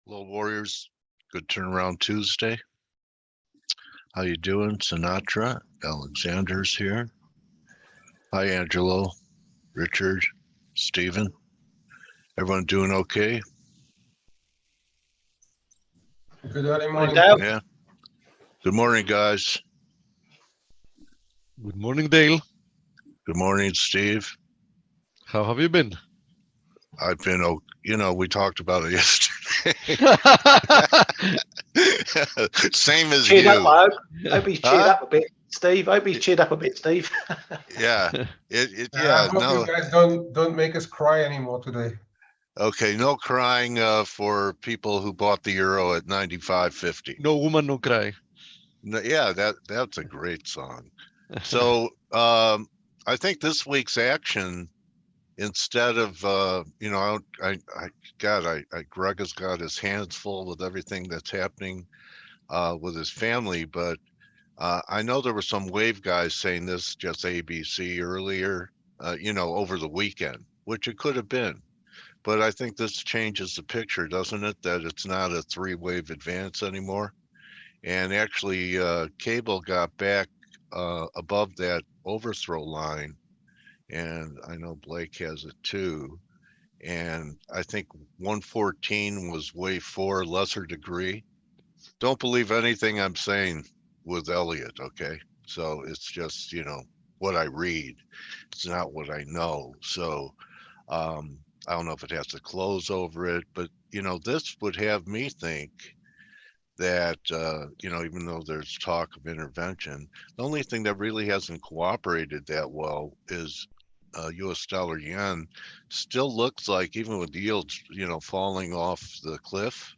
Hello, Warriors. Good turnaround Tuesday. How you doing, Sinatra? Alexander's here. Hi, Angelo, Richard, Stephen. Everyone doing okay? Good early morning. Yeah. Good morning, guys. Good morning, Dale. Good morning, Steve. How have you been? I've been, we talked about it yesterday. Same as Cheered you. up, I hope he's cheered up a bit, Steve. I hope he's cheered up a bit, Steve. Yeah. I hope you guys don't make us cry anymore today. Okay, no crying for people who bought the euro at 95.50. No woman, no cry. Yeah, that's a great song. So I think this week's action, instead of Greg has got his hands full with everything that's happening with his family, but I know there were some wave guys saying this just ABC earlier, over the weekend, which it could have been. But I think this changes the picture, doesn't it? That it's not a three-wave advance anymore. And actually, cable got back above that overthrow line. And I know Blake has it too. And I think 114 was wave 4, lesser degree. Don't believe anything I'm saying with Elliott, okay? So it's just, what I read. It's not what I know. So I don't know if it has to close over it, but this would have me think that even though there's talk of intervention, the only thing that really hasn't cooperated that well is US dollar yen. Still looks like, even with yields falling off the cliff,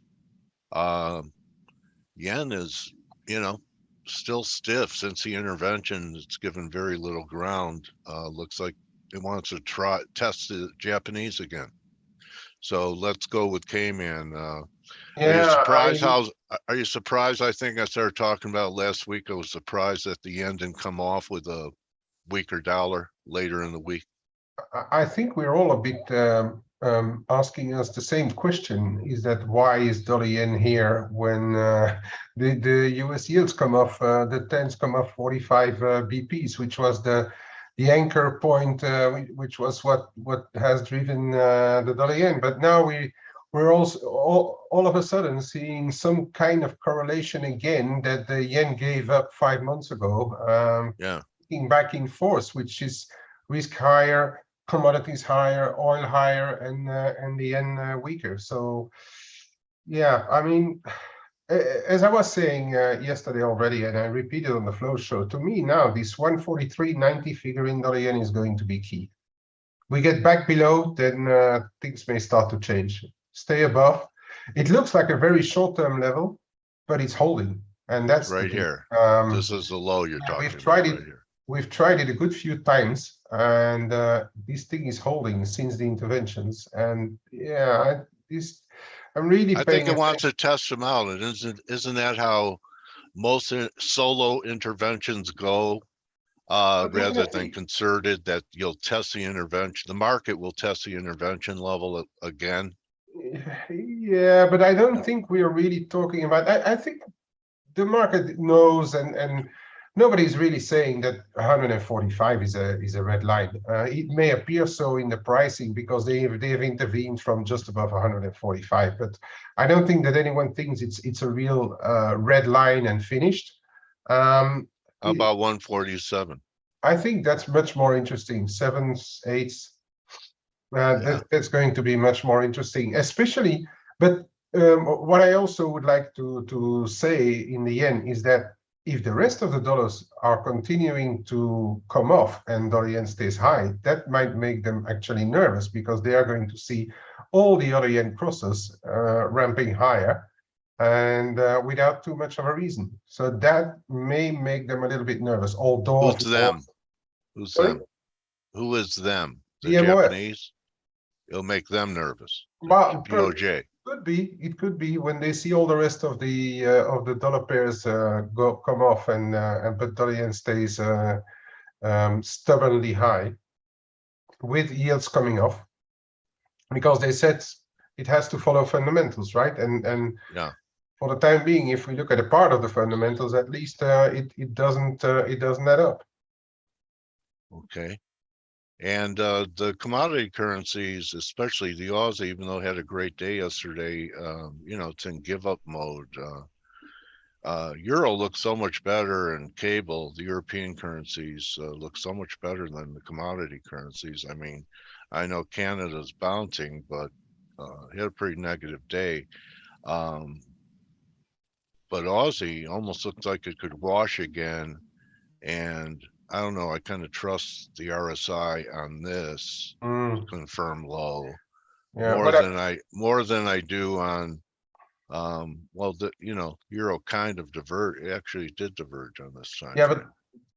yen is still stiff since the intervention. It's given very little ground. Looks like it wants to test the Japanese again. So let's go with K-Man. Are you surprised? I think I started talking about last week. I was surprised that the yen didn't come off with a weaker dollar later in the week. I think we're all a bit asking us the same question: is that why is dollar yen here when the US yields come off, the 10s come off 45 BPs, which was the anchor point, which was what has driven the dollar yen. But now we're also all of a sudden seeing some kind of correlation again that the yen gave up 5 months ago. Back in force, which is risk higher, commodities higher, oil higher, and the yen weaker. So yeah, I mean, as I was saying yesterday already, and I repeated on the Flow Show, to me now this 143.90 figure in dollar yen is going to be key. We get back below, then things may start to change. Stay above. It looks like a very short-term level, but it's holding, and that's right here. This is the low you're talking about. Right here. We've tried it a good few times, and this thing is holding since the interventions. And yeah, I'm really. I think it wants to test them out. And isn't that how most solo interventions go? Rather than concerted, that you'll test the intervention. The market will test the intervention level again. Yeah, but I don't think we are really talking about. I think the market knows, and nobody's really saying that 145 is a red line. It may appear so in the pricing because they have intervened from just above 145, but I don't think that anyone thinks it's a real red line and finished. How about 147? I think that's much more interesting. 7s, 8s. That's going to be much more interesting, especially. But what I also would like to say in the end is that if the rest of the dollars are continuing to come off and dollar yen stays high, that might make them actually nervous because they are going to see all the other yen crosses ramping higher and without too much of a reason. So that may make them a little bit nervous. Although who's them? Who's them? Who is them? The Japanese? It'll make them nervous. Well, BOJ. It could be when they see all the rest of the dollar pairs come off but dollar yen stays stubbornly high with yields coming off, because they said it has to follow fundamentals, right? And Yeah. for the time being, if we look at a part of the fundamentals, at least it doesn't add up. Okay. And the commodity currencies, especially the Aussie, even though it had a great day yesterday, you know, it's in give up mode. Euro looks so much better, and cable, the European currencies look so much better than the commodity currencies. I mean, I know Canada's bouncing, but it had a pretty negative day. But Aussie almost looks like it could wash again. And I don't know, I kind of trust the RSI on this confirm low Yeah, more than I do on well, you know, Euro kind of it actually did diverge on this time. Yeah, but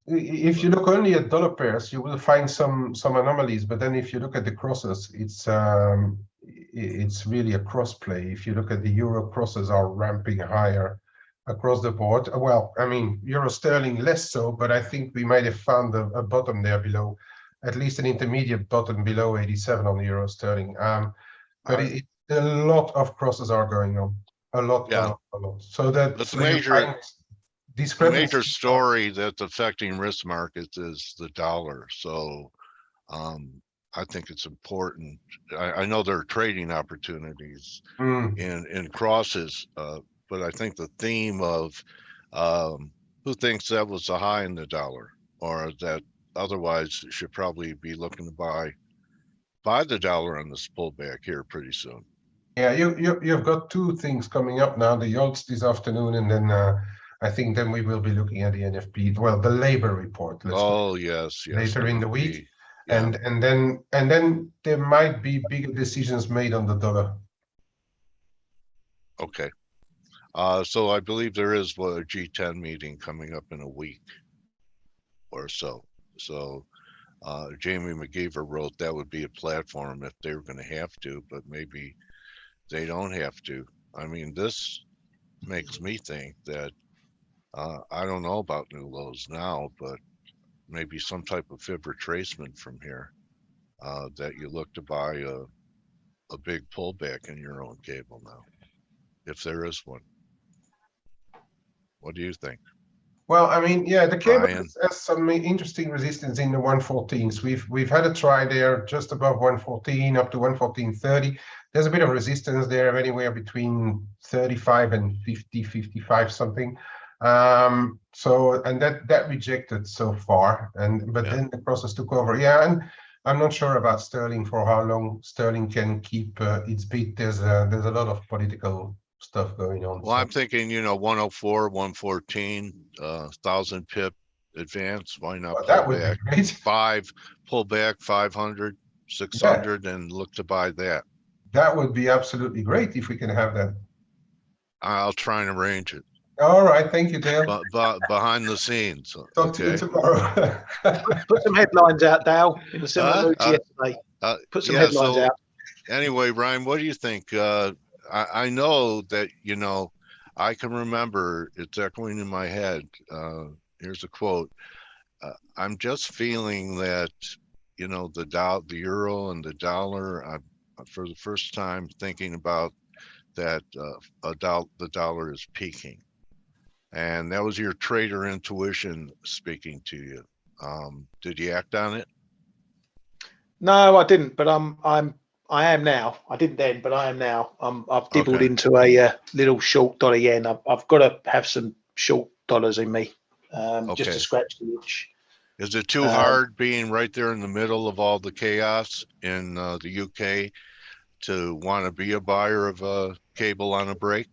if you look only at dollar pairs, you will find some anomalies. But then if you look at the crosses, it's really a cross play. If you look at the euro, crosses are ramping higher across the board. Well, I mean, euro sterling less so, but I think we might have found a bottom there below, at least an intermediate bottom below 87 on the euro sterling. But a lot of crosses are going on. A lot. So that but the major story that's affecting risk markets is the dollar. So I think it's important. I know there are trading opportunities in crosses, but I think the theme of who thinks that was the high in the dollar, or that otherwise should probably be looking to buy the dollar on this pullback here pretty soon. Yeah, you've got two things coming up now: the yields this afternoon, and then I think then we will be looking at the NFP, well, the labor report. Yes, later in the week, yeah. and then there might be bigger decisions made on the dollar. Okay. So I believe there is a G10 meeting coming up in a week or so. So Jamie McGeever wrote that would be a platform if they were going to have to, but maybe they don't have to. I mean, this makes me think that I don't know about new lows now, but maybe some type of fib retracement from here that you look to buy a big pullback in your own cable now, if there is one. What do you think? Well, I mean, yeah, the cable has some interesting resistance in the 114s. We've had a try there just above 114 up to 114.30. There's a bit of resistance there, anywhere between 35 and 50, 55 something. So, and that rejected so far, but then the process took over. Yeah, and I'm not sure about sterling, for how long sterling can keep its beat. There's a lot of political stuff going on. Well, so I'm thinking, you know, 104, 114, 1,000 pip advance. Why not pull that would back? be great. Pull back 500, 600, and look to buy that. That would be absolutely great if we can have that. I'll try and arrange it. All right, thank you, Dale. Behind the scenes. Talk to you tomorrow. Put some headlines out, Dale, in a similar mood to yesterday. Put some headlines out. Anyway, Ryan, what do you think? I know that, you know, I can remember, it's echoing in my head. Here's a quote. I'm just feeling that, you know, the euro and the dollar, I'm for the first time thinking about that the dollar is peaking. And that was your trader intuition speaking to you. Did you act on it? No, I didn't, but I am now. I didn't then, but I am now. I've dibbled into a little short dollar yen. I've got to have some short dollars in me, just to scratch the itch. Is it too hard being right there in the middle of all the chaos in the UK to want to be a buyer of a cable on a break?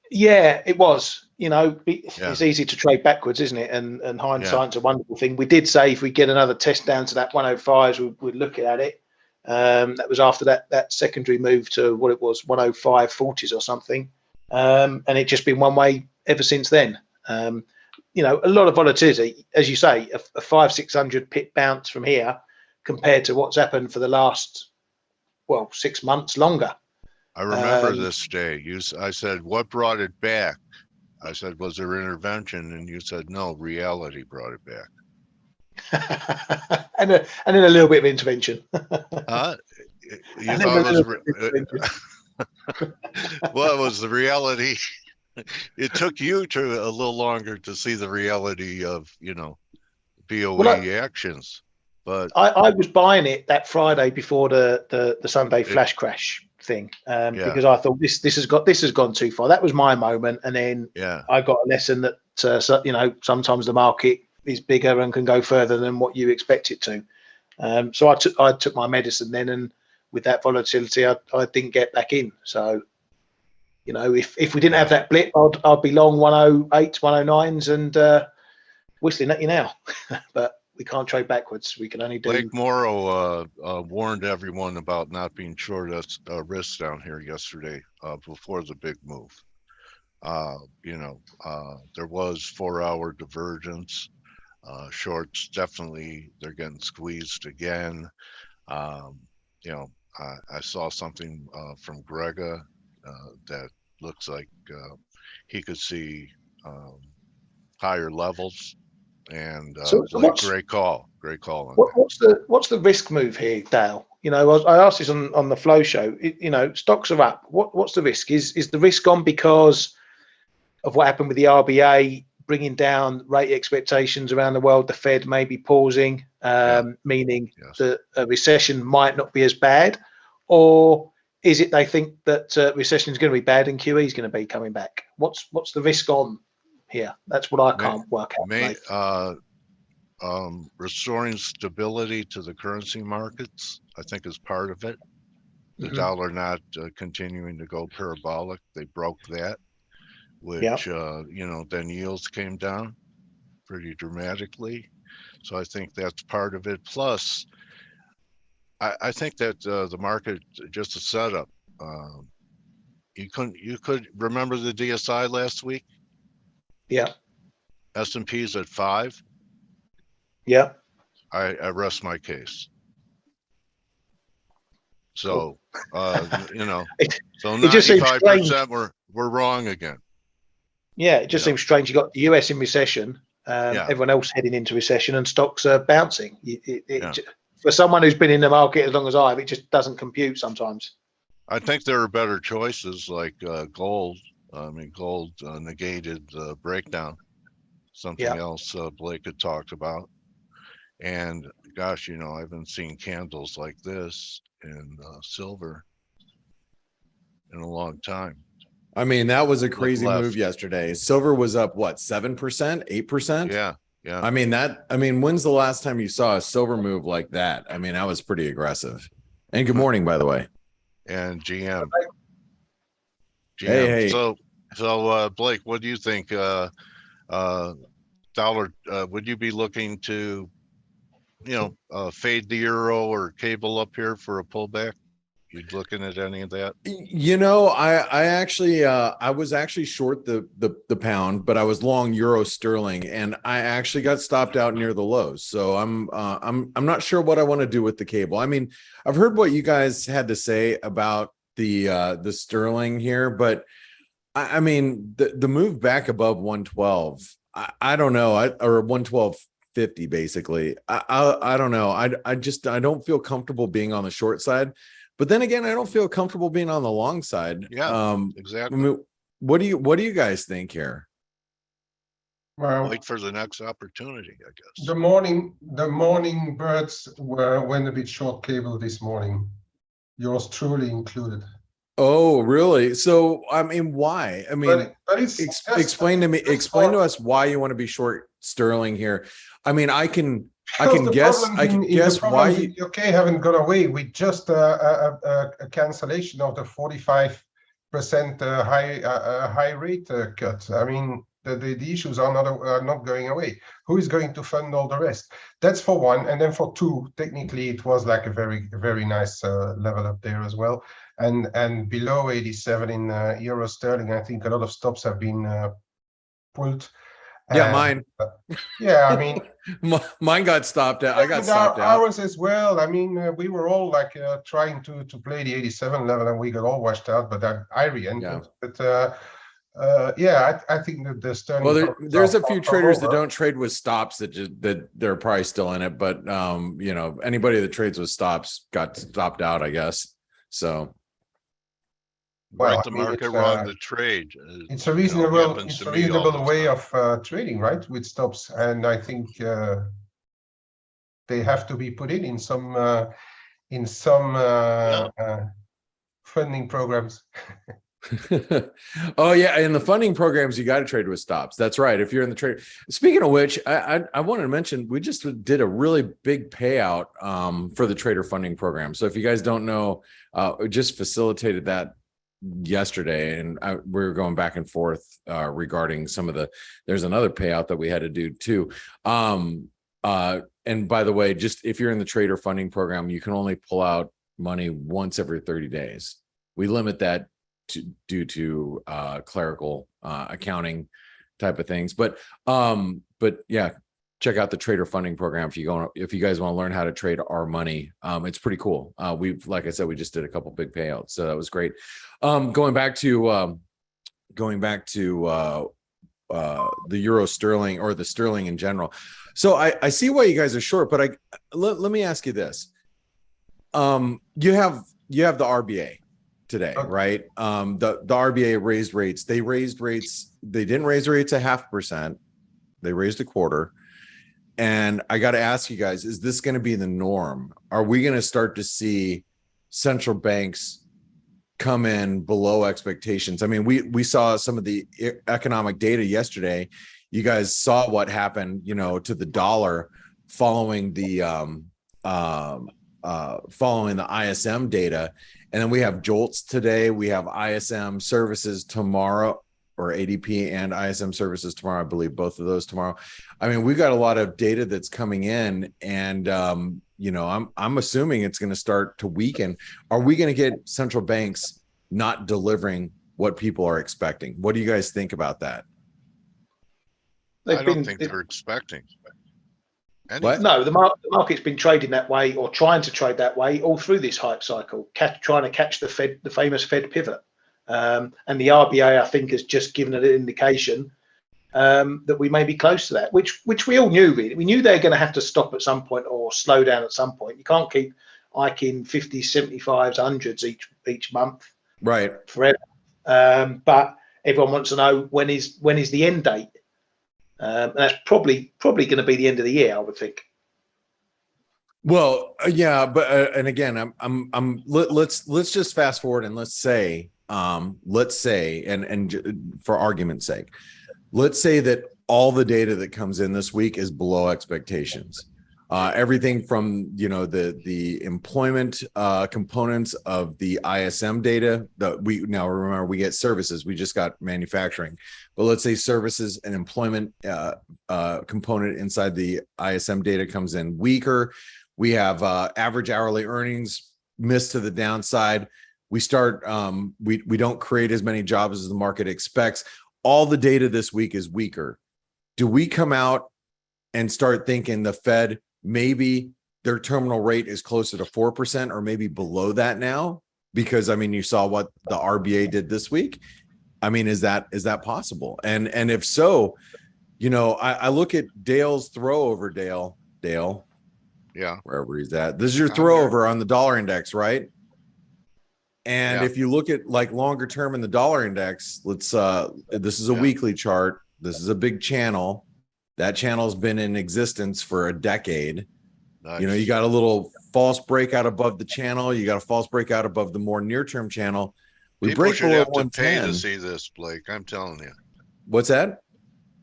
Yeah, it was. You know, it's easy to trade backwards, isn't it? And hindsight's a wonderful thing. We did say if we get another test down to that 105s, we'd look at it. That was after that secondary move to what it was, 105.40s or something, and it's just been one way ever since then. You know, a lot of volatility, as you say, a 500-600 pip bounce from here compared to what's happened for the last 6 months longer. I remember this day. I said, what brought it back? I said, was there intervention? And you said, no, reality brought it back. and then a little bit of intervention. You thought it was well, it was the reality. It took you to a little longer to see the reality of, BOE actions. But I was buying it that Friday before the Sunday flash crash thing, because I thought this has gone too far. That was my moment, and then I got a lesson that sometimes the market is bigger and can go further than what you expect it to. So I took my medicine then, and with that volatility, I didn't get back in. So if we didn't have that blip, I'd be long 108s, 109s, and whistling at you now. But we can't trade backwards. We can only do. Blake Morrow warned everyone about not being short risks down here yesterday before the big move. There was 4-hour divergence. Shorts definitely, they're getting squeezed again. I saw something from Grega that looks like he could see higher levels. And great call on that. What's the risk move here, Dale? I asked this on the flow show. Stocks are up. What's the risk? Is the risk gone because of what happened with the RBA bringing down rate expectations around the world? The Fed may be pausing, meaning that a recession might not be as bad, or is it they think that recession is going to be bad and QE is going to be coming back? What's the risk on here? That's what I can't work out. Restoring stability to the currency markets, I think, is part of it. The dollar not continuing to go parabolic. They broke that, which then yields came down pretty dramatically. So I think that's part of it. Plus, I think that the market, just a setup. You could remember the DSI last week. Yeah. S&P's at 5. Yeah. I rest my case. So, so 95% we're wrong again. Yeah, it just seems strange. You got the US in recession, everyone else heading into recession, and stocks are bouncing. For someone who's been in the market as long as I have, it just doesn't compute sometimes. I think there are better choices like gold. I mean, gold negated the breakdown. Something else Blake had talked about. And gosh, I haven't seen candles like this in silver in a long time. I mean, that was a crazy move yesterday. Silver was up, what, 7%, 8%? Yeah. I mean, when's the last time you saw a silver move like that? I mean, that was pretty aggressive. And good morning, by the way. And GM. Hey. So Blake, what do you think? Dollar, would you be looking to, fade the euro or cable up here for a pullback? You looking at any of that? I actually I was actually short the pound, but I was long euro sterling, and I actually got stopped out near the lows. So I'm not sure what I want to do with the cable. I mean, I've heard what you guys had to say about the sterling here, but I mean the move back above 112. I don't know, or 112.50 basically. I don't know. I don't feel comfortable being on the short side. But then again, I don't feel comfortable being on the long side. Yeah, exactly. I mean, what do you guys think here? Well, wait for the next opportunity, I guess. The morning birds went a bit short cable this morning. Yours truly included. Oh, really? So, I mean, why? I mean, but it's explain to us why you want to be short sterling here. I mean, I can guess why you haven't got away with just a cancellation of the 45% high rate cut. I mean, the issues are not going away. Who is going to fund all the rest? That's for one. And then for two, technically it was like a very, very nice level up there as well. And below 87 in euro sterling, I think a lot of stops have been pulled. Yeah, mine. Yeah, I mean, mine got stopped out. I got stopped out. Ours as well. I mean, we were all like trying to play the 87 level, and we got all washed out. But I re-entered. Yeah. But Yeah, I think that the sterling. Well, there's a few traders that over. don't trade with stops that they're probably still in it, but you know, anybody that trades with stops got stopped out, I guess. So Well, Right, I the mean, market it's, wrong the trade. It's a You know, reasonable, happens it's to a me all reasonable the way time. of trading, right? With stops, and I think they have to be put in some funding programs. oh yeah, in the funding programs, you got to trade with stops. That's right. If you're in the trade. Speaking of which, I wanted to mention we just did a really big payout for the trader funding program. So if you guys don't know, we just facilitated that yesterday, and we were going back and forth regarding some of the. There's another payout that we had to do too. And by the way, just if you're in the trader funding program, you can only pull out money once every 30 days. We limit that due to clerical accounting type of things, but yeah, check out the trader funding program if you guys want to learn how to trade our money. It's pretty cool. Like I said, we just did a couple big payouts, so that was great. Going back to the euro sterling, or the sterling in general. So I see why you guys are short, but let me ask you this. You have the RBA today, right? The RBA raised rates. They raised rates. They didn't raise rates 0.5%. They raised 1/4. And I got to ask you guys, is this going to be the norm? Are we going to start to see central banks come in below expectations? I mean, we saw some of the economic data yesterday. You guys saw what happened, you know, to the dollar following the ISM data. And then we have jolts today. We have ISM services tomorrow, or ADP and ISM services tomorrow. I believe both of those tomorrow. I mean, we've got a lot of data that's coming in, and you know, I'm assuming it's going to start to weaken. Are we going to get central banks not delivering what people are expecting? What do you guys think about that? I don't think they're expecting What? No, the market's been trading that way, or trying to trade that way, all through this hype cycle, trying to catch the famous Fed pivot. And the RBA, I think, has just given an indication that we may be close to that, which we all knew. Really, we knew they're going to have to stop at some point or slow down at some point. You can't keep hiking 50s, 75s, 100s each month, right, forever. But everyone wants to know when is the end date. And that's probably going to be the end of the year, I would think. Well, yeah, but and again, let's just fast forward, and let's say, and for argument's sake, let's say that all the data that comes in this week is below expectations. Everything from, you know, the employment components of the ISM data that now remember, we get services, we just got manufacturing, but let's say services and employment component inside the ISM data comes in weaker. We have average hourly earnings missed to the downside. We start we don't create as many jobs as the market expects. All the data this week is weaker. Do we come out and start thinking the Fed, maybe their terminal rate is closer to 4% or maybe below that now? Because I mean, you saw what the RBA did this week. I mean, is that possible? And if so, you know, I look at Dale's throw over, Dale, yeah, wherever he's at. This is your throw over on the dollar index, right? And if you look at like longer term in the dollar index, let's this is a weekly chart. This is a big channel. That channel's been in existence for a decade. Nice. You know, you got a little false breakout above the channel. You got a false breakout above the more near-term channel. We People break should below have to 110. pay to see this, Blake. I'm telling you. What's that?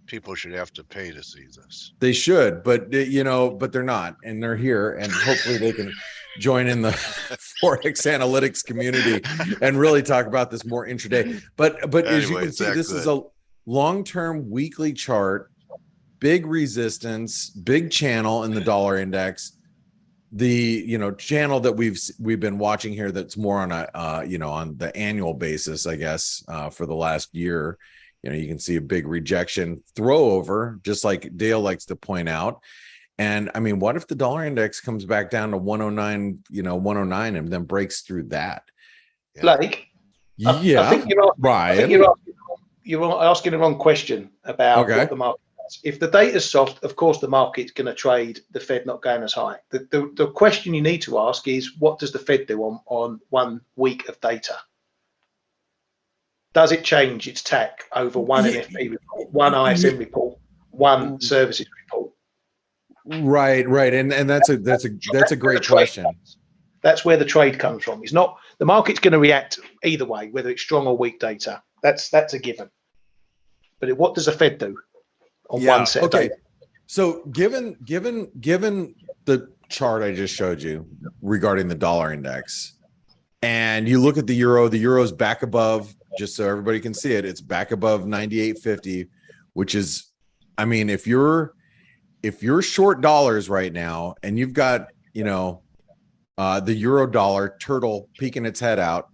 People should have to pay to see this. They should, but you know, but they're not, and they're here, and hopefully they can join in the ForexAnalytix community and really talk about this more intraday. But anyway, as you can see, this is a long-term weekly chart, big resistance, big channel in the dollar index. The channel that we've been watching here, that's more on a on the annual basis, I guess, for the last year. You can see a big rejection throw over, just like Dale likes to point out. And I mean, what if the dollar index comes back down to 109, 109, and then breaks through that? Blake, yeah, I think you're asking, Brian. I think you're asking you're asking the wrong question about Okay. what the market does. If the data's soft, of course the market's going to trade the Fed not going as high. The question you need to ask is, what does the Fed do on 1 week of data? Does it change its tack over one NFP report, one ISM report, one services report? Right, and that's a great question. That's where the trade comes from. It's not the market's going to react either way, whether it's strong or weak data. That's a given. But what does the Fed do on one set of data? So given the chart I just showed you regarding the dollar index, and you look at the euro's back above, just so everybody can see it, it's back above 98.50, which is, I mean, if you're short dollars right now and you've got, the euro dollar turtle peeking its head out.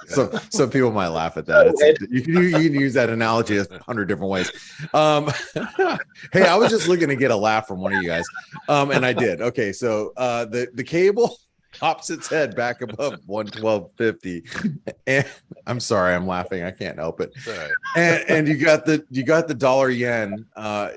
So some people might laugh at that. You can use that analogy 100 different ways. Hey, I was just looking to get a laugh from one of you guys, and I did. Okay, so the cable pops its head back above 112.50, and I'm sorry, I'm laughing. I can't help it. And you got the dollar yen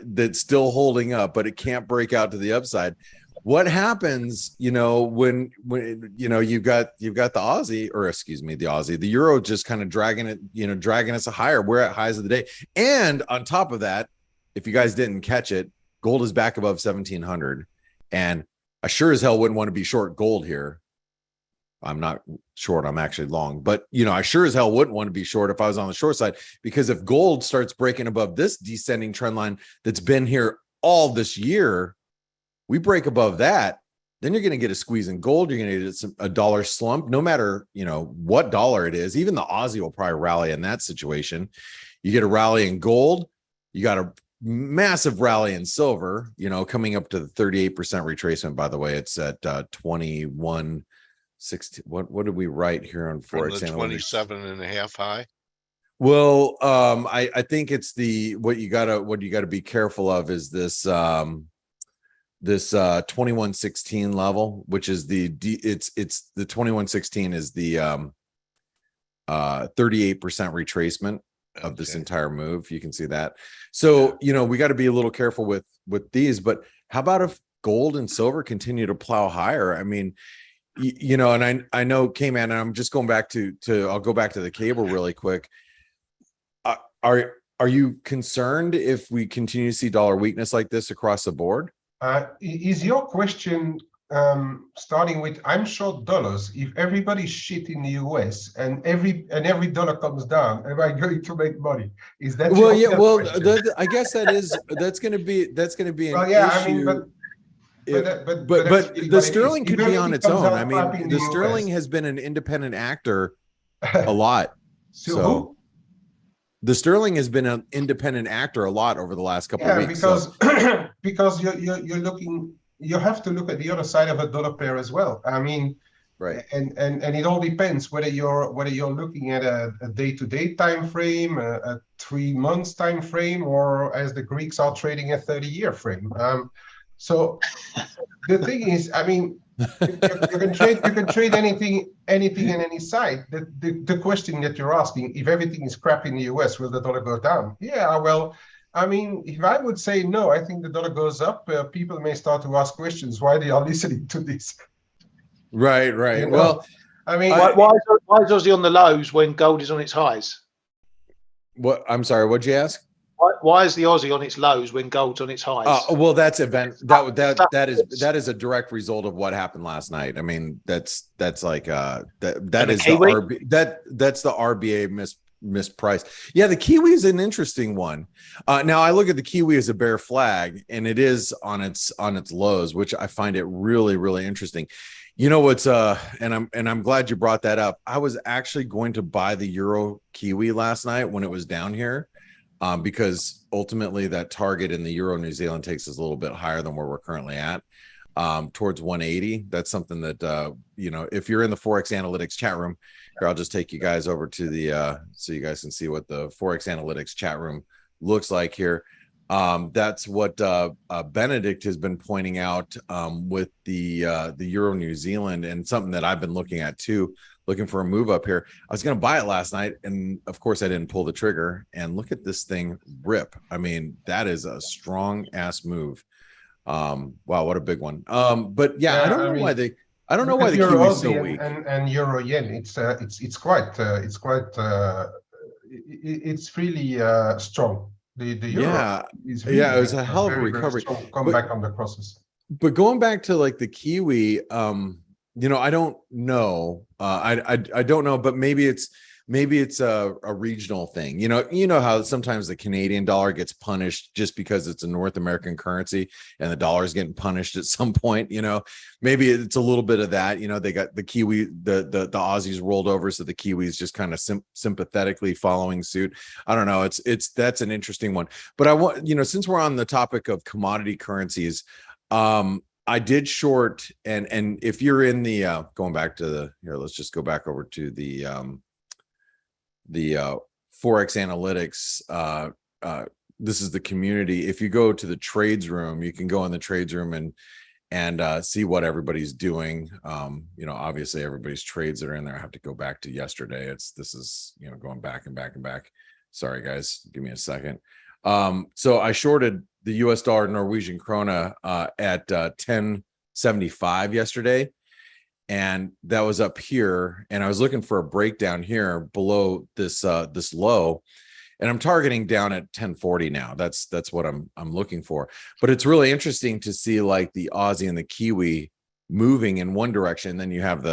that's still holding up, but it can't break out to the upside. What happens, when you've got the Aussie, or excuse me, the euro just kind of dragging us higher. We're at highs of the day. And on top of that, if you guys didn't catch it, gold is back above 1,700. And I sure as hell wouldn't want to be short gold here. I'm not short, I'm actually long, but I sure as hell wouldn't want to be short if I was on the short side, because if gold starts breaking above this descending trend line that's been here all this year, we break above that, then you're going to get a squeeze in gold. You're going to get a dollar slump, no matter, what dollar it is. Even the Aussie will probably rally in that situation. You get a rally in gold. You got a massive rally in silver, coming up to the 38% retracement. By the way, it's at 21.60. What did we write here on Forex Analytics? 27.5 high. Well, I think it's what you gotta be careful of is this 2116 level, which is the 2116 is the 38% retracement of this entire move. You can see that. So we got to be a little careful with these. But how about if gold and silver continue to plow higher? I mean, and I know, K-Man, and I'm just going back to I'll go back to the cable really quick. Are you concerned if we continue to see dollar weakness like this across the board? Is your question starting with, I'm short dollars. If everybody's shit in the US and every dollar comes down, am I going to make money? Is that I guess that's going to be an issue. I mean, but the sterling could be on its own. I mean, the sterling has been an independent actor a lot. So the sterling has been an independent actor a lot over the last couple of weeks. Because you have to look at the other side of a dollar pair as well. I mean, right. And it all depends whether you're looking at a day-to-day time frame, a 3 months time frame, or as the Greeks are trading a 30-year frame. So the thing is, I mean, you can trade anything in any side. The question that you're asking, if everything is crap in the US, will the dollar go down? Yeah, well, I mean, if I would say no, I think the dollar goes up. People may start to ask questions why they are listening to this. Right. Well, I mean, why is Aussie on the lows when gold is on its highs? What? I'm sorry. What'd you ask? Why is the Aussie on its lows when gold's on its highs? Well, that's that is a direct result of what happened last night. I mean, that's like that's the RBA mispriced. Yeah, the Kiwi is an interesting one. Now I look at the Kiwi as a bear flag, and it is on its lows, which I find it really, really interesting. What's and I'm glad you brought that up. I was actually going to buy the Euro Kiwi last night when it was down here. Because ultimately that target in the Euro New Zealand takes us a little bit higher than where we're currently at, towards 180. That's something that, if you're in the ForexAnalytix chat room, here, I'll just take you guys over to the, so you guys can see what the ForexAnalytix chat room looks like here. That's what Benedict has been pointing out with the Euro New Zealand, and something that I've been looking at too looking for a move up here. I was going to buy it last night, and of course I didn't pull the trigger. And look at this thing rip. I mean, that is a strong ass move. Wow, what a big one. But yeah, I don't know why the Kiwi is so weak. And euro yen, it's really strong. The euro is really it was a hell of a recovery. Come back on the crosses. But going back to like the Kiwi, I don't know. I don't know, but maybe it's a regional thing. You know how sometimes the Canadian dollar gets punished just because it's a North American currency and the dollar is getting punished at some point. Maybe it's a little bit of that. They got the Kiwi, the Aussies rolled over, so the Kiwis just kind of sympathetically following suit. I don't know. That's an interesting one. But I want, since we're on the topic of commodity currencies, I did short, and if you're in the going back to let's just go back over to the ForexAnalytix. This is the community. If you go to the trades room, you can go in the trades room and see what everybody's doing. Obviously everybody's trades that are in there. I have to go back to yesterday. This is going back and back and back. Sorry guys, give me a second. So I shorted the US dollar Norwegian krona at 10.75 yesterday, and that was up here, and I was looking for a breakdown here below this low, and I'm targeting down at 10.40 now. That's what I'm looking for. But it's really interesting to see like the Aussie and the Kiwi moving in one direction, then you have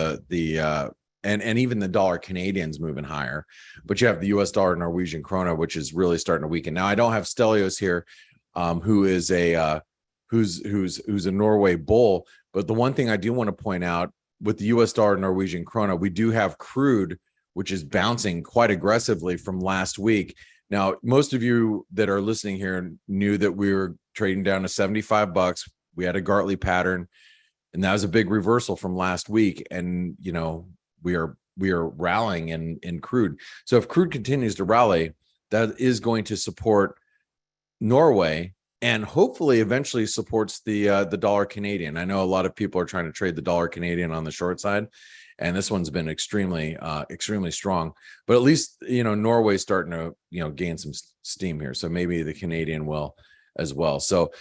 and even the dollar Canadian's moving higher, but you have the US dollar Norwegian krona, which is really starting to weaken. Now I don't have Stelios here, who is who's a Norway bull, but the one thing I do want to point out with the US dollar Norwegian krona, we do have crude, which is bouncing quite aggressively from last week. Now, most of you that are listening here knew that we were trading down to $75. We had a Gartley pattern, and that was a big reversal from last week. And we are rallying in crude. So if crude continues to rally, that is going to support Norway and hopefully eventually supports the dollar Canadian. I know a lot of people are trying to trade the dollar Canadian on the short side, and this one's been extremely strong. But at least Norway's starting to gain some steam here. So maybe the Canadian will as well. So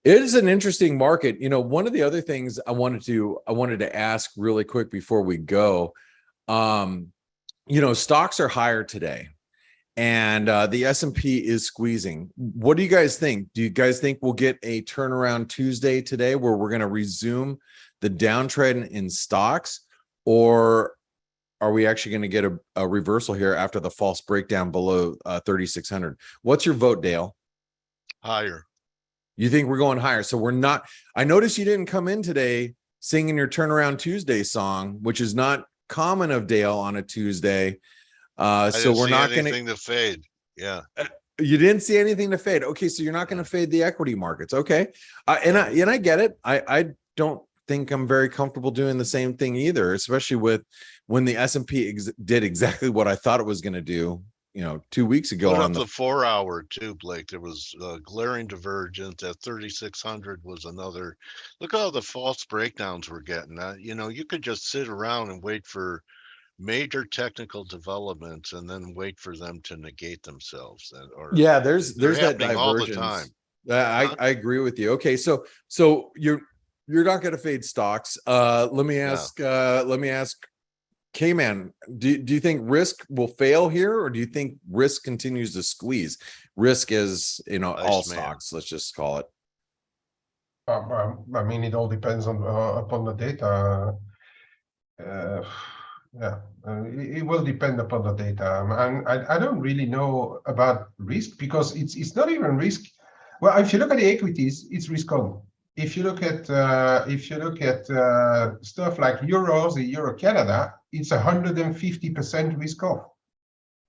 it is an interesting market. One of the other things I wanted to ask really quick before we go. Stocks are higher today, and the S&P is squeezing. What do you guys think? Do you guys think we'll get a turnaround Tuesday today where we're going to resume the downtrend in stocks, or are we actually going to get a reversal here after the false breakdown below 3,600? What's your vote, Dale? Higher. You think we're going higher? So we're not. I noticed you didn't come in today singing your Turnaround Tuesday song, which is not common of Dale on a Tuesday. So we're not going to fade. Yeah. You didn't see anything to fade. Okay. So you're not going to fade the equity markets. Okay. And I get it. I don't think I'm very comfortable doing the same thing either, especially when the S&P did exactly what I thought it was going to do, 2 weeks ago. On the 4 hour too, Blake, there was a glaring divergence at 3,600 was another. Look at all the false breakdowns we're getting. You could just sit around and wait for major technical developments and then wait for them to negate themselves. There's that divergence all the time. I agree with you. Okay, so you're not going to fade stocks. Let me ask K-Man, do you think risk will fail here, or do you think risk continues to squeeze? Risk is, all stocks, let's just call it. I mean, it all depends upon the data. It will depend upon the data. And I don't really know about risk, because it's not even risk. Well, if you look at the equities, it's risk on. If you look at stuff like euros, the Euro Canada, it's 150% risk off.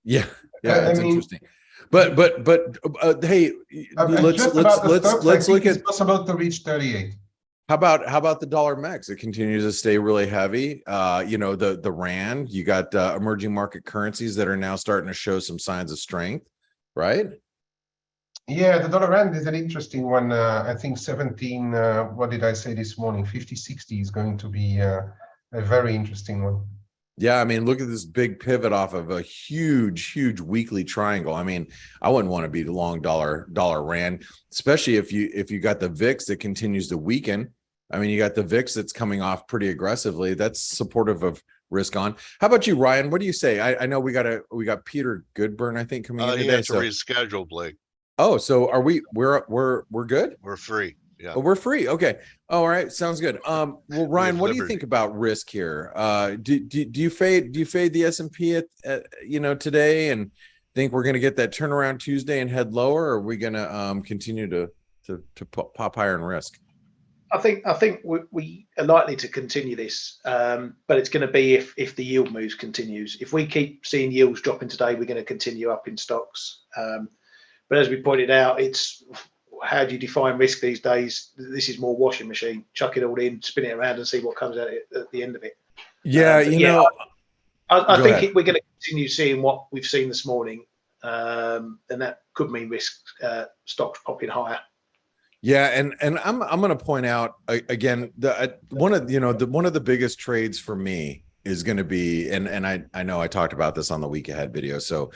Yeah, that's interesting. But hey, let's look at. It's possible to reach 38. How about the dollar mex? It continues to stay really heavy. The rand. You got emerging market currencies that are now starting to show some signs of strength, right? Yeah, the dollar rand is an interesting one. I think 17. What did I say this morning? 50-60 is going to be a very interesting one. Yeah, I mean, look at this big pivot off of a huge weekly triangle. I mean, I wouldn't want to be long dollar rand, especially if you got the VIX that continues to weaken. I mean, you got the VIX that's coming off pretty aggressively. That's supportive of risk on. How about you, Ryan? What do you say? I know we got Peter Goodburn, I think, coming in He today. has to reschedule, Blake. Oh, so are we're good? We're free. Yeah. Oh, we're free. Okay. All right. Sounds good. Well, Ryan, what do you think about risk here? Do you fade the S&P at today and think we're going to get that turnaround Tuesday and head lower, or are we going to continue to pop higher in risk? I think we are likely to continue this, but it's going to be if the yield moves continues. If we keep seeing yields dropping today, we're going to continue up in stocks. But as we pointed out, it's how do you define risk these days? This is more washing machine. Chuck it all in, spin it around, and see what comes out at the end of it. Yeah, I think we're going to continue seeing what we've seen this morning, and that could mean risk stocks popping higher. Yeah, and I'm going to point out again one of the biggest trades for me is going to be, and I know I talked about this on the week ahead video, so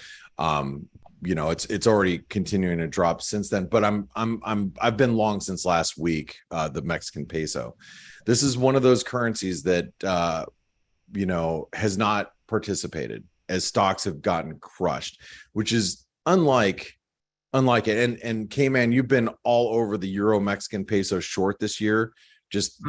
it's already continuing to drop since then, but I've been long since last week, the Mexican peso. This is one of those currencies that has not participated as stocks have gotten crushed, which is unlike it. And K-Man, you've been all over the Euro Mexican peso short this year, just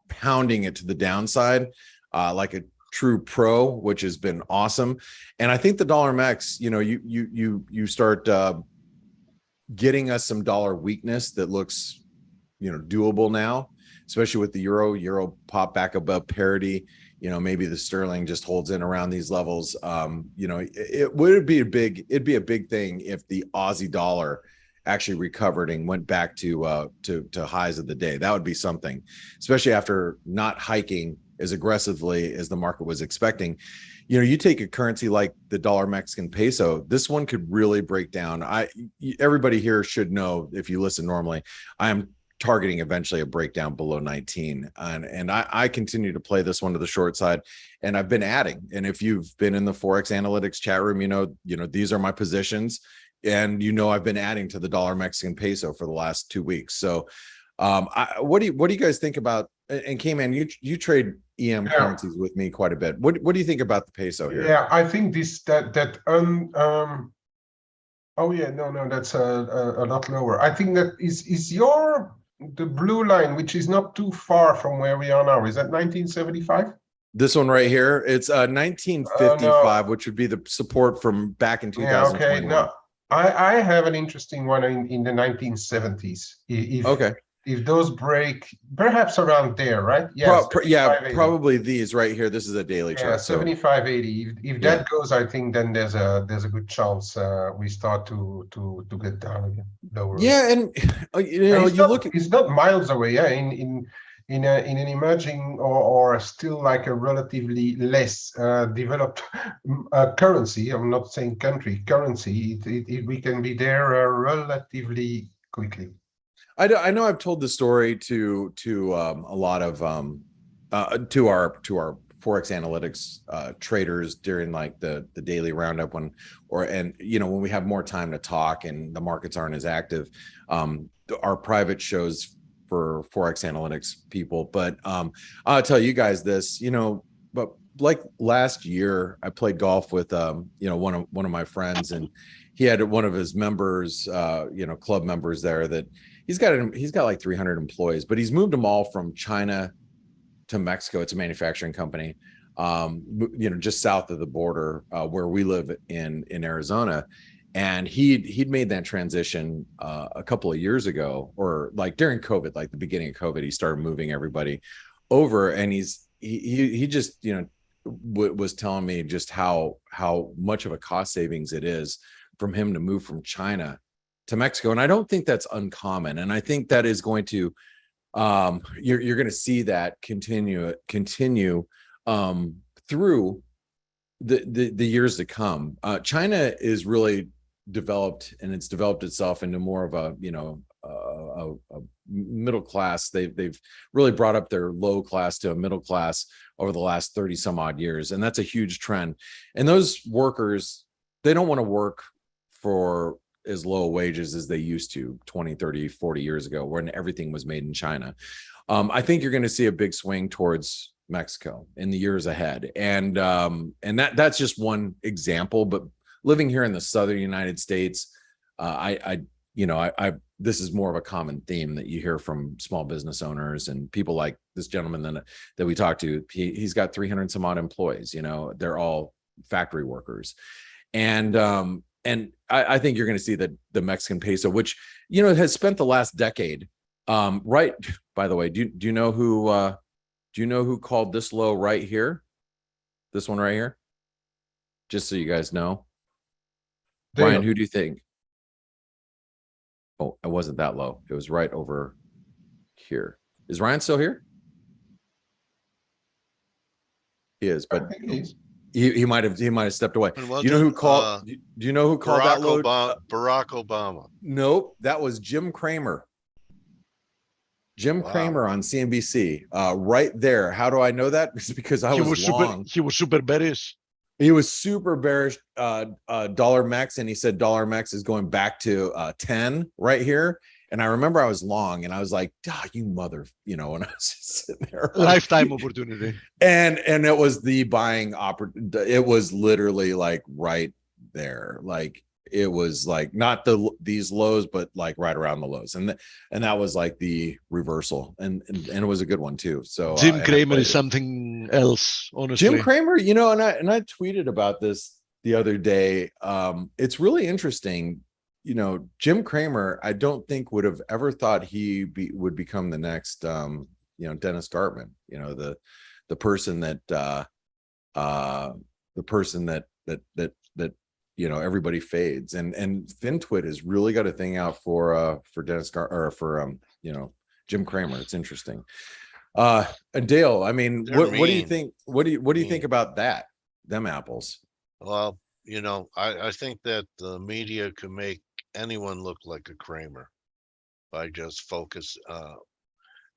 pounding it to the downside, like a true pro, which has been awesome. And I think the dollar mex, you start getting us some dollar weakness that looks doable now, especially with the euro pop back above parity. Maybe the sterling just holds in around these levels. It'd be a big thing if the Aussie dollar actually recovered and went back to highs of the day. That would be something, especially after not hiking as aggressively as the market was expecting. You take a currency like the dollar Mexican peso, this one could really break down. Everybody here should know, if you listen normally, I am targeting eventually a breakdown below 19, and I continue to play this one to the short side, and I've been adding. And if you've been in the Forex Analytix chat room, these are my positions, and I've been adding to the dollar Mexican peso for the last 2 weeks. So what do you guys think about? And K-Man, you trade EM currencies with me quite a bit. What do you think about the peso here? Yeah, I think oh yeah, no, that's a lot lower. I think that is the blue line, which is not too far from where we are now. Is that 1975? This one right here, it's 1955, which would be the support from back in 2021. Okay, no, I have an interesting one in the 1970s. If those break, perhaps around there, right? Yeah, probably these right here. This is a daily chart. 75.80. If that goes, I think then there's a good chance we start to get down again lower. Yeah, and it's not miles away. Yeah, in an emerging or still like a relatively less developed currency. I'm not saying currency. We can be there relatively quickly. I know I've told the story to a lot of to our Forex Analytix traders during like the daily roundup when we have more time to talk and the markets aren't as active, our private shows for Forex Analytix people. But I'll tell you guys this, but like last year I played golf with one of my friends, and he had one of his members, club members there that he's got like 300 employees, but he's moved them all from China to Mexico. It's a manufacturing company, just south of the border where we live in Arizona. And he'd made that transition a couple of years ago, or like during COVID, like the beginning of COVID, he started moving everybody over, and he just was telling me just how much of a cost savings it is from him to move from China to Mexico. And I don't think that's uncommon. And I think that is going to, you're going to see that continue through the years to come. China is really developed, and it's developed itself into more of a middle class. They've really brought up their low class to a middle class over the last 30 some odd years. And that's a huge trend. And those workers, they don't want to work for as low wages as they used to 20, 30, 40 years ago, when everything was made in China. I think you're going to see a big swing towards Mexico in the years ahead. And that's just one example, but living here in the Southern United States, this is more of a common theme that you hear from small business owners and people like this gentleman that we talked to. He's got 300 some odd employees, they're all factory workers. And I think you're going to see that the Mexican peso, which, has spent the last decade, right. By the way, do you know who called this low right here? This one right here? Just so you guys know. Dale. Ryan, who do you think? Oh, it wasn't that low. It was right over here. Is Ryan still here? He is, but he might have stepped away. Do you know who called? Do you know who called that low? Barack Obama. Nope, that was Jim Cramer. Jim Cramer on CNBC, right there. How do I know that? It's because he was super bearish. He was super bearish. Dollar Mex, and he said dollar Mex is going back to 10 right here. And I remember I was long, and I was like, you mother, when I was just sitting there. Lifetime opportunity. And it was the buying it was literally like right there. Like it was like not these lows, but like right around the lows. And that was like the reversal. And it was a good one too. So Jim Cramer is something else, honestly. Jim Cramer, and I tweeted about this the other day. It's really interesting. Jim Cramer, I don't think would have ever thought would become the next, Dennis Gartman, the person that everybody fades, and FinTwit has really got a thing out for Dennis for Jim Cramer. It's interesting. And Dale, I mean, what do you think? What do you think about that? Them apples? Well, I think that the media can make anyone look like a Kramer by just focus.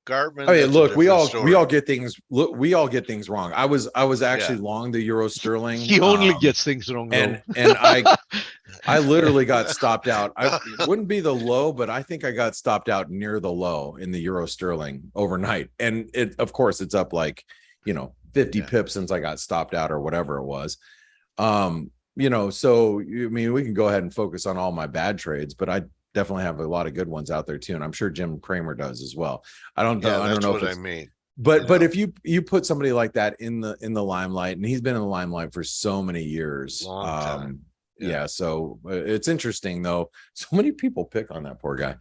Gartman. I mean, look, we all get things. Look, we all get things wrong. I was actually long the euro sterling. He only gets things wrong, and I literally got stopped out. It wouldn't be the low, but I think I got stopped out near the low in the euro sterling overnight. And of course, it's up like 50 pips since I got stopped out or whatever it was. So I mean, we can go ahead and focus on all my bad trades, but I definitely have a lot of good ones out there too, and I'm sure Jim Cramer does as well. I don't know what I mean. But if you put somebody like that in the limelight, and he's been in the limelight for so many years, long time. So it's interesting though. So many people pick on that poor guy.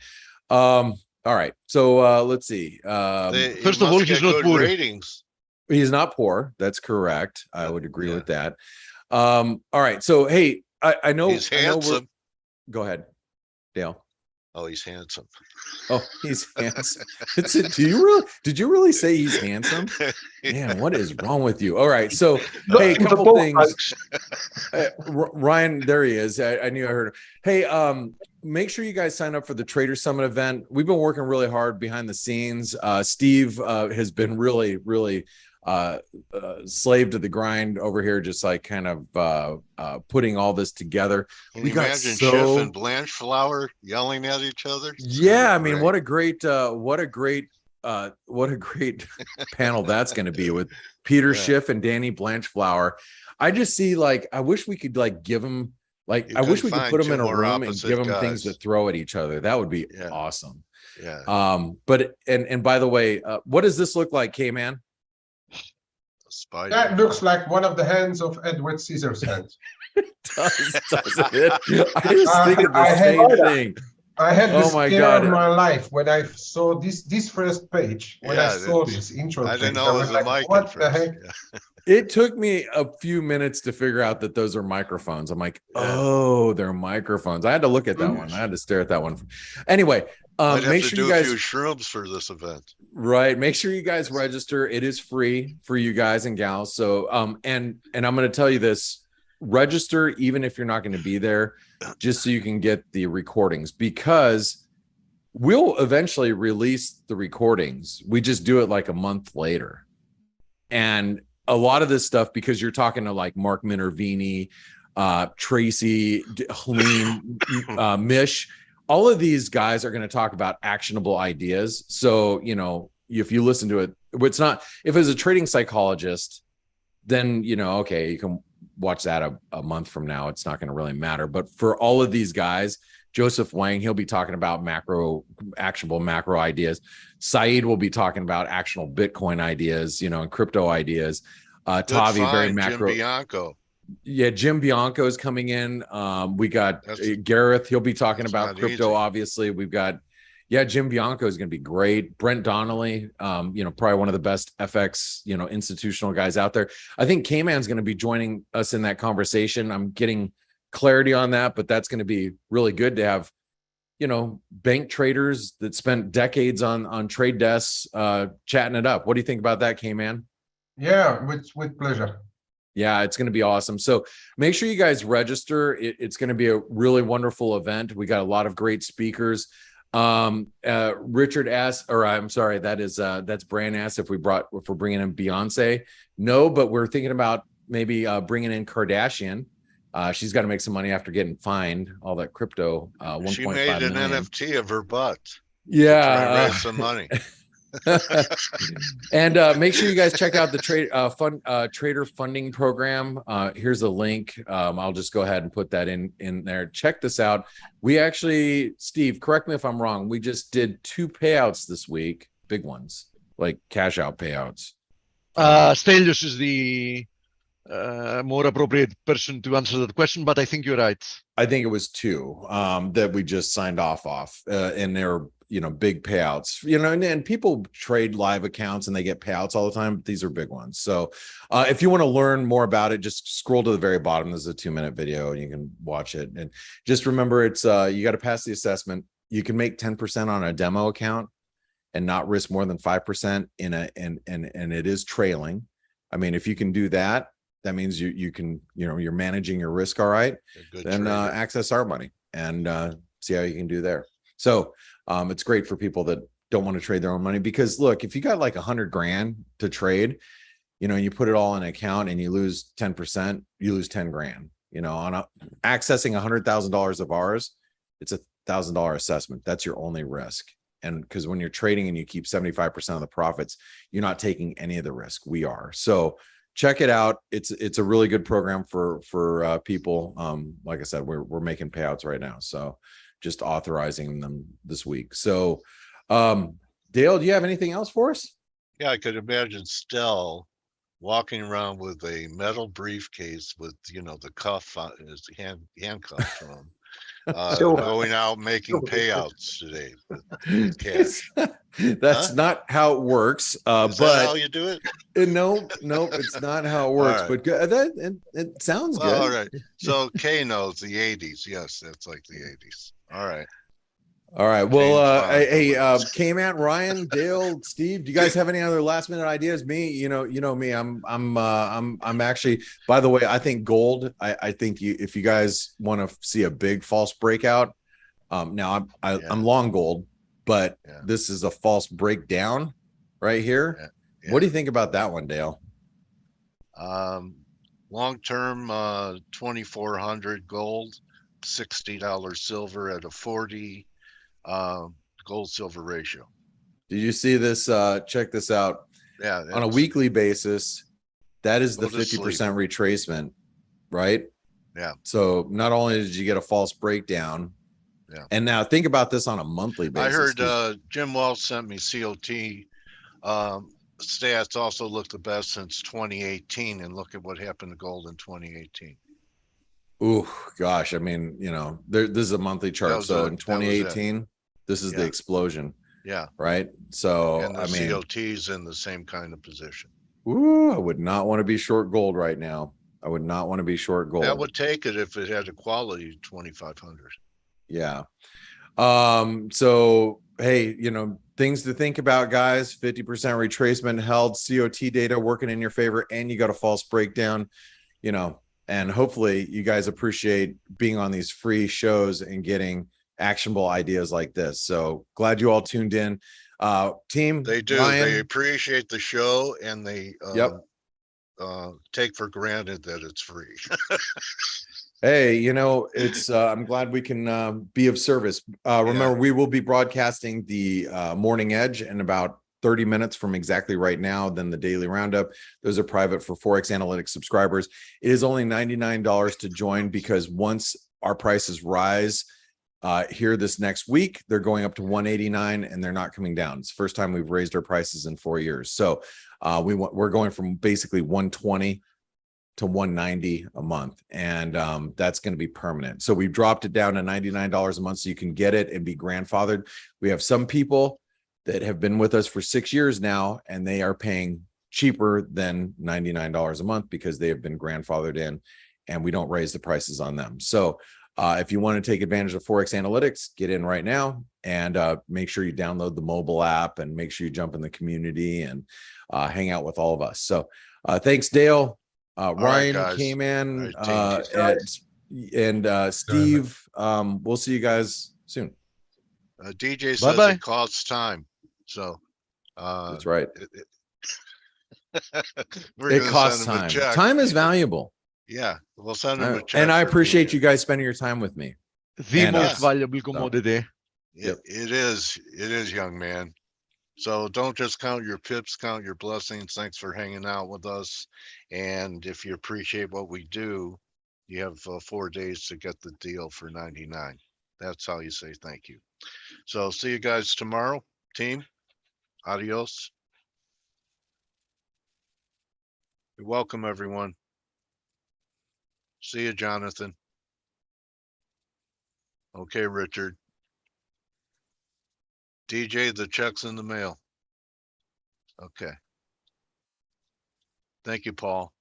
All right, so let's see. First of all, he's not poor. Ratings. He's not poor. That's correct. I would agree with that. All right, so hey, I know he's handsome. Go ahead, Dale. Oh, he's handsome. Oh, he's handsome. Did you really say he's handsome? Man, what is wrong with you? All right, so hey, a couple things. Ryan, there he is. I knew I heard him. Hey, make sure you guys sign up for the Trader Summit event. We've been working really hard behind the scenes. Steve has been really slave to the grind over here, just like kind of putting all this together. Can you imagine Schiff and Blanchflower yelling at each other? Yeah, I mean, what a great panel that's going to be with Peter Schiff and Danny Blanchflower. I just see, like, I wish we could like give them, like, I wish we could put them in a room and give them things to throw at each other. That would be awesome. Yeah. But by the way, what does this look like, K-Man? Spider. That looks like one of the hands of Edward Scissor's hands. Doesn't it? I was thinking the same thing. I had the scare of my life when I saw this first page. When I saw this intro, I didn't know it was a mic. What the heck? It took me a few minutes to figure out that those are microphones. I'm like, oh, they're microphones. I had to look at that one. I had to stare at that one. Anyway, make sure you guys do a few shrooms for this event. Right. Make sure you guys register. It is free for you guys and gals. So, and I'm going to tell you this, register, even if you're not going to be there, just so you can get the recordings, because we'll eventually release the recordings. We just do it like a month later. And a lot of this stuff, because you're talking to like Mark Minervini, Tracy, Helene, Mish, all of these guys are going to talk about actionable ideas. So, you know, if you listen to it, it's not, if it's a trading psychologist, then, you know, okay, you can watch that a month from now. It's not going to really matter. But for all of these guys, Joseph Wang, he'll be talking about actionable macro ideas. Saeed will be talking about actionable Bitcoin ideas, you know, and crypto ideas. Tavi, very macro. Jim Bianco. Yeah, Jim Bianco is coming in. We got Gareth. He'll be talking about crypto. Easy. Obviously, we've got, Jim Bianco is going to be great. Brent Donnelly, you know, probably one of the best FX, you know, institutional guys out there. I think K-Man's going to be joining us in that conversation. I'm getting clarity on that, but that's going to be really good to have, you know, bank traders that spent decades on trade desks chatting it up. What do you think about that, K-Man? Yeah, with pleasure. Yeah, it's going to be awesome. So make sure you guys register. It's going to be a really wonderful event. We got a lot of great speakers. Richard asked, or I'm sorry, that's Brian asked if we're bringing in Beyonce. No, but we're thinking about maybe bringing in Kardashian. She's got to make some money after getting fined all that crypto. 1.5 she made an NFT of her butt. Yeah, to try and raise some money. And make sure you guys check out the trader funding program. Here's a link. I'll just go ahead and put that in there. Check this out. We actually, Steve, correct me if I'm wrong, we just did 2 payouts this week, big ones, like cash out payouts. Stelios is the more appropriate person to answer that question, but I think you're right. I think it was 2 that we just signed off, and they're, you know, big payouts, you know, and people trade live accounts and they get payouts all the time, but these are big ones. So if you want to learn more about it, just scroll to the very bottom. There's a 2-minute video and you can watch it. And just remember, it's you got to pass the assessment. You can make 10% on a demo account and not risk more than 5% and it is trailing. I mean, if you can do that, that means you can, you know, you're managing your risk all right. Then access our money and see how you can do there. So it's great for people that don't want to trade their own money, because look, if you got like 100 grand to trade, you know, you put it all in an account and you lose 10%, you lose 10 grand, you know, on accessing $100,000 of ours, it's $1,000 assessment. That's your only risk. And because when you're trading and you keep 75% of the profits, you're not taking any of the risk. We are. So check it out. It's a really good program for people. Like I said, we're making payouts right now. So just authorizing them this week. So Dale, do you have anything else for us? Yeah, I could imagine Stell walking around with a metal briefcase with, you know, the cuff on his handcuff from going out making payouts today with cash. That's not how it works. Is but that how you do it? No, it's not how it works. Right. But it sounds good. All right. So Kay knows the 80s. Yes, that's like the 80s. All right. Well, hey, K-Man, Ryan, Dale, Steve, do you guys have any other last minute ideas? Me, you know me. I'm actually. By the way, I think gold. I think if you guys want to see a big false breakout, now I'm long gold, but this is a false breakdown right here. Yeah. What do you think about that one, Dale? Long term, 2,400 gold, $60 silver at a 40. Gold silver ratio. Did you see this? Check this out. Yeah. On a weekly basis, that is the 50% retracement, right? Yeah. So not only did you get a false breakdown, and now think about this on a monthly basis. I heard Jim Welch sent me COT stats also look the best since 2018, and look at what happened to gold in 2018. Ooh, gosh. I mean, you know, this is a monthly chart. So in 2018, this is the explosion. Yeah. Right. So, and the COT's in the same kind of position. Ooh, I would not want to be short gold right now. I would not want to be short gold. That would take it if it had a quality 2,500. Yeah. So, hey, you know, things to think about, guys. 50% retracement held, COT data working in your favor, and you got a false breakdown, you know. And hopefully you guys appreciate being on these free shows and getting actionable ideas like this. So glad you all tuned in. Team, They do. Ryan, They appreciate the show, and they take for granted that it's free. hey, you know, it's I'm glad we can be of service. Remember, we will be broadcasting the Morning Edge in about 30 minutes from exactly right now, then the daily roundup. Those are private for ForexAnalytix subscribers. It is only $99 to join, because once our prices rise here this next week, they're going up to $189 and they're not coming down. It's the first time we've raised our prices in 4 years. So we're going from basically $120 to $190 a month, and that's going to be permanent. So we dropped it down to $99 a month so you can get it and be grandfathered. We have some people that have been with us for 6 years now, and they are paying cheaper than $99 a month because they have been grandfathered in, and we don't raise the prices on them. So if you want to take advantage of ForexAnalytix, get in right now, and make sure you download the mobile app, and make sure you jump in the community and hang out with all of us. So thanks, Dale. Ryan, right, K-Man, right, and Steve. We'll see you guys soon. DJ says it costs time. So that's right. It costs time. Time is valuable. Yeah, we'll send him a check. And I appreciate you guys spending your time with me. The most valuable commodity. It is, young man. So don't just count your pips, count your blessings. Thanks for hanging out with us. And if you appreciate what we do, you have 4 days to get the deal for $99. That's how you say thank you. So see you guys tomorrow, team. Adios. You're welcome, everyone. See you, Jonathan. Okay, Richard. DJ, the check's in the mail. Okay. Thank you, Paul.